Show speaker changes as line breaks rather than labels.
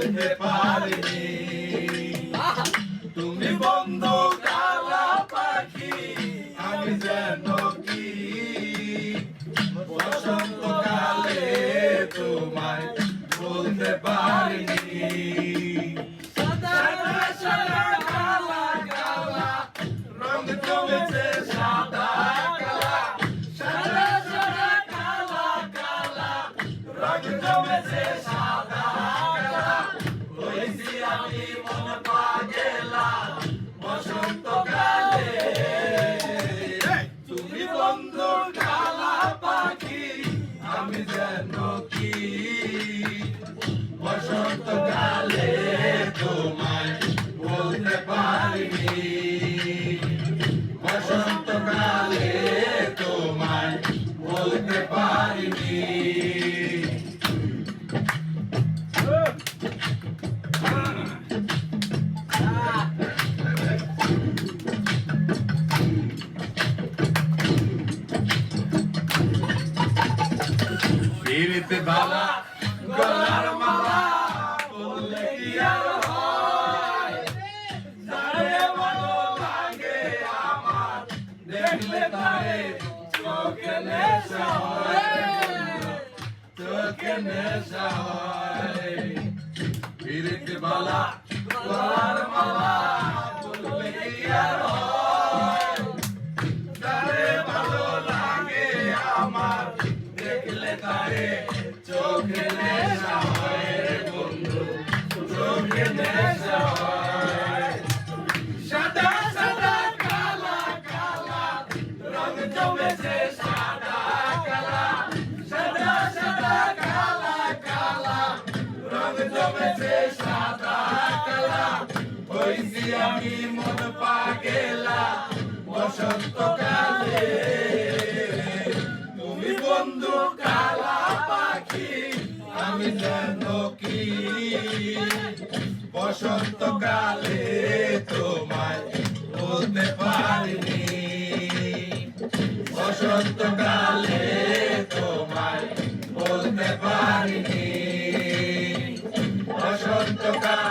বলতে পারিনি। তুমি বন্ধু কালা পাখি, আমি যেন কি বসন্তকালে তোমায় বলতে পারিনি। রং জমেছে সাদা কালা, সাদা সাদা কালা কালা, রং জমেছে সাদা কালা। হইছি আমি মন পাগেলা বসন্তকালে। তুমি বন্ধু কালা পাখি, আমি যেন কি বসন্তকালে তোমায় বলতে পারিনি। বসন্তকালে তোমায় বলতে পারিনি। ফিরতে বালা গলার মালা বললে কি আর হয়? যারে ভালো লাগে আমার, দেখলে তারে চোখে নেশা হয়, চোখে নেশা হয়। ফিরতে বালা গলার মালা বললে কি আর হয়? যারে ভালো লাগে আমার, দেখলে তারে চোখে নেশা হয় রে বন্ধু, চোখে নেশা হয়। সাদা সাদা কালা কালা, রং জমেছে সাদা কালা, সাদা সাদা কালা কালা, রং জমেছে সাদা কালা। হইছি আমি মন পাগেলা বসন্তকালে। তুমি বন্ধু কালা পাখি, আমি যেন কি বসন্তকালে তোমায় বলতে পারিনি। বসন্তকালে তোমায় বলতে পারিনি। বসন্তকালে